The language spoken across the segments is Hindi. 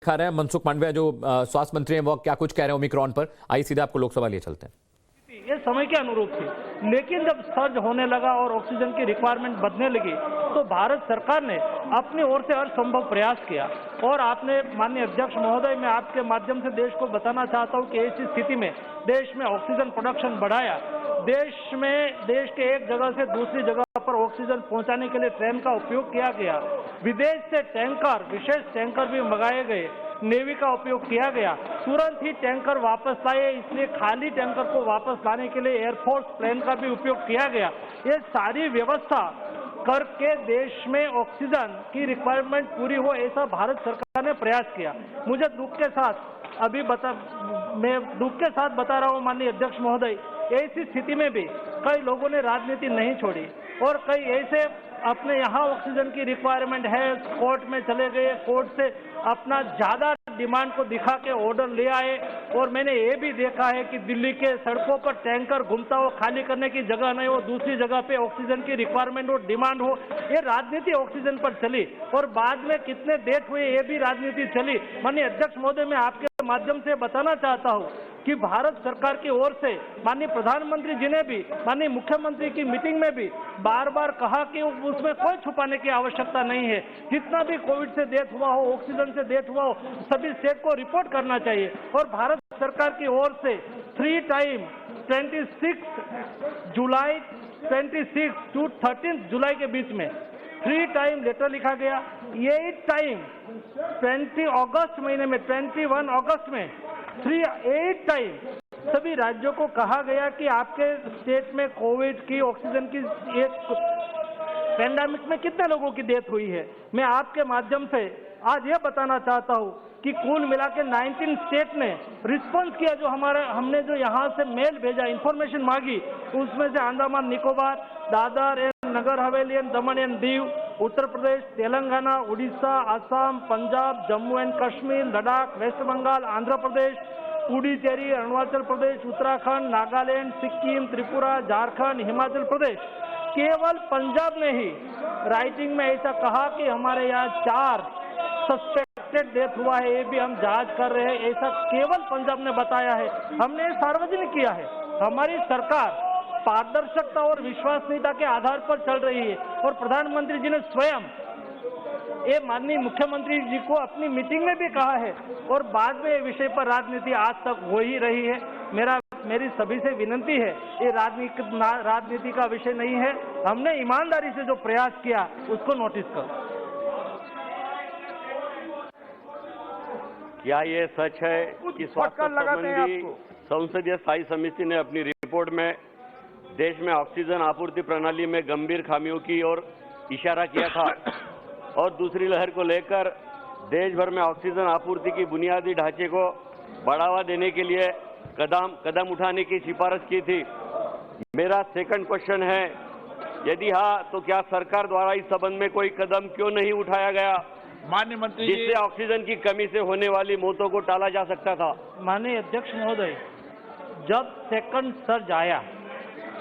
दिखा रहे हैं मनसुख मांडविया जो स्वास्थ्य मंत्री हैं वो क्या कुछ कह रहे हैं ओमिक्रॉन पर। आइए सीधे आपको लोकसभा लिए चलते हैं। ये समय के अनुरूप थी, लेकिन जब सर्ज होने लगा और ऑक्सीजन की रिक्वायरमेंट बढ़ने लगी तो भारत सरकार ने अपनी ओर से हर संभव प्रयास किया। और आपने माननीय अध्यक्ष महोदय, मैं आपके माध्यम से देश को बताना चाहता हूं कि ऐसी स्थिति में देश में ऑक्सीजन प्रोडक्शन बढ़ाया। देश के एक जगह से दूसरी जगह पर ऑक्सीजन पहुंचाने के लिए ट्रेन का उपयोग किया गया। विदेश से टैंकर, विशेष टैंकर भी मंगाए गए, नेवी का उपयोग किया गया। तुरंत ही टैंकर वापस लाए, इसलिए खाली टैंकर को वापस लाने के लिए एयरफोर्स प्लेन का भी उपयोग किया गया। ये सारी व्यवस्था करके देश में ऑक्सीजन की रिक्वायरमेंट पूरी हो, ऐसा भारत सरकार ने प्रयास किया। मुझे मैं दुख के साथ बता रहा हूं माननीय अध्यक्ष महोदय, ऐसी स्थिति में भी कई लोगों ने राजनीति नहीं छोड़ी और कई ऐसे अपने यहाँ ऑक्सीजन की रिक्वायरमेंट है, कोर्ट में चले गए, कोर्ट से अपना ज्यादा डिमांड को दिखा के ऑर्डर ले आए। और मैंने ये भी देखा है कि दिल्ली के सड़कों पर टैंकर घूमता हो, खाली करने की जगह नहीं हो, दूसरी जगह पे ऑक्सीजन की रिक्वायरमेंट हो, डिमांड हो, ये राजनीति ऑक्सीजन पर चली और बाद में कितने डेथ हुए ये भी राजनीति चली। माननीय अध्यक्ष महोदय, मैं आपके माध्यम से बताना चाहता हूं कि भारत सरकार की ओर से माननीय प्रधानमंत्री जी ने भी माननीय मुख्यमंत्री की मीटिंग में भी बार बार कहा कि उसमें कोई छुपाने की आवश्यकता नहीं है। जितना भी कोविड से डेथ हुआ हो, ऑक्सीजन से डेथ हुआ हो, सभी स्टेट को रिपोर्ट करना चाहिए। और भारत सरकार की ओर से 3 टाइम 26 जुलाई 26 टू 13 जुलाई के बीच में 3 टाइम लेटर लिखा गया। 8 टाइम 20 अगस्त महीने में, 21 अगस्त में 8 टाइम सभी राज्यों को कहा गया कि आपके स्टेट में कोविड की ऑक्सीजन की एक पैंडेमिक में कितने लोगों की डेथ हुई है। मैं आपके माध्यम से आज यह बताना चाहता हूं कि कुल मिला के 19 स्टेट ने रिस्पॉन्स किया। जो हमने जो यहाँ से मेल भेजा, इंफॉर्मेशन मांगी, उसमें से Andaman Nicobar, Dadra and Nagar Haveli and Daman and Diu, Uttar Pradesh, Telangana, Orissa, Assam, Punjab, Jammu and Kashmir, Ladakh, West Bengal, Andhra Pradesh, Puducherry, Arunachal Pradesh, Uttarakhand, Nagaland, Sikkim, Tripura, Jharkhand, Himachal Pradesh. केवल पंजाब ने ही राइटिंग में ऐसा कहा कि हमारे यहाँ 4 सस्पेक्टेड डेथ हुआ है, ये भी हम जांच कर रहे हैं, ऐसा केवल पंजाब ने बताया है। हमने सार्वजनिक किया है। हमारी सरकार पारदर्शिता और विश्वसनीयता के आधार पर चल रही है और प्रधानमंत्री जी ने स्वयं ये माननीय मुख्यमंत्री जी को अपनी मीटिंग में भी कहा है और बाद में ये विषय पर राजनीति आज तक हो ही रही है। मेरी सभी से विनती है, ये राजनीति का विषय नहीं है। हमने ईमानदारी से जो प्रयास किया उसको नोटिस करो। क्या ये सच है कि स्वास्थ्य संबंधी संसदीय स्थायी समिति ने अपनी रिपोर्ट में देश में ऑक्सीजन आपूर्ति प्रणाली में गंभीर खामियों की ओर इशारा किया था और दूसरी लहर को लेकर देश भर में ऑक्सीजन आपूर्ति की बुनियादी ढांचे को बढ़ावा देने के लिए कदम उठाने की सिफारिश की थी। मेरा सेकंड क्वेश्चन है, यदि हाँ तो क्या सरकार द्वारा इस संबंध में कोई कदम क्यों नहीं उठाया गया माननीय मंत्री, जिससे ऑक्सीजन की कमी से होने वाली मौतों को टाला जा सकता था? माननीय अध्यक्ष महोदय, जब सेकंड सर्ज आया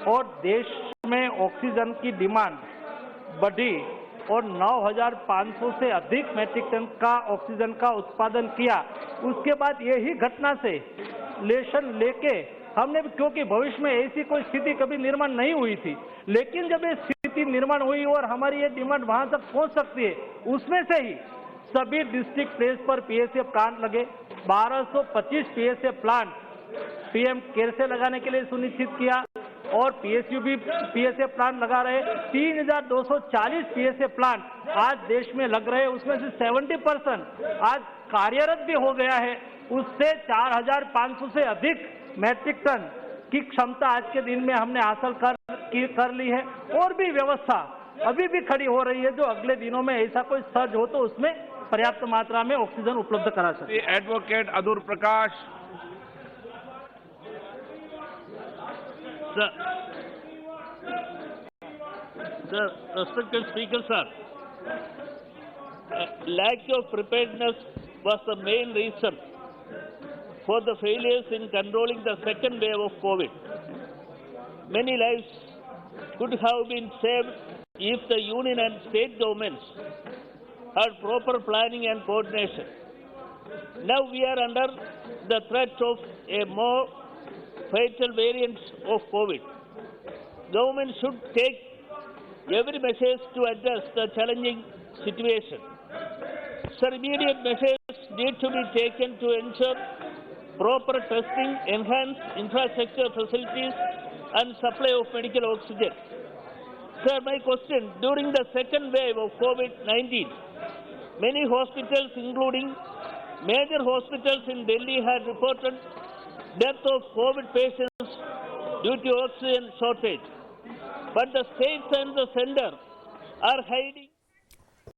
और देश में ऑक्सीजन की डिमांड बढ़ी और 9,500 से अधिक मैट्रिक टन का ऑक्सीजन का उत्पादन किया, उसके बाद यही घटना से लेशन लेके हमने, क्योंकि भविष्य में ऐसी कोई स्थिति कभी निर्माण नहीं हुई थी, लेकिन जब ये स्थिति निर्माण हुई और हमारी ये डिमांड वहां तक पहुंच सकती है, उसमें से ही सभी डिस्ट्रिक्ट प्लेस पर पीएसए प्लांट लगे। 1225 पीएसए प्लांट पीएम केयर से लगाने के लिए सुनिश्चित किया और पीएसयू भी पीएसए प्लांट लगा रहे। 3,240 पीएसए प्लांट आज देश में लग रहे हैं, उसमें से 70% आज कार्यरत भी हो गया है। उससे 4,500 से अधिक मैट्रिक टन की क्षमता आज के दिन में हमने हासिल कर ली है और भी व्यवस्था अभी भी खड़ी हो रही है, जो अगले दिनों में ऐसा कोई सर्ज हो तो उसमें पर्याप्त मात्रा में ऑक्सीजन उपलब्ध करा सके। Advocate Adoor Prakash. Sir, respected Speaker, sir, lack of preparedness was the main reason for the failures in controlling the second wave of COVID. Many lives could have been saved if the union and state governments had proper planning and coordination. Now we are under the threat of a more fatal variant of COVID. Government should take every measures to address the challenging situation. Sir, immediate measures need to be taken to ensure proper testing, enhanced infrastructure facilities, and supply of medical oxygen. Sir, my question, during the second wave of COVID-19, many hospitals, including major hospitals in Delhi, had reported death of COVID patients due to oxygen shortage. But the states and the center are hiding.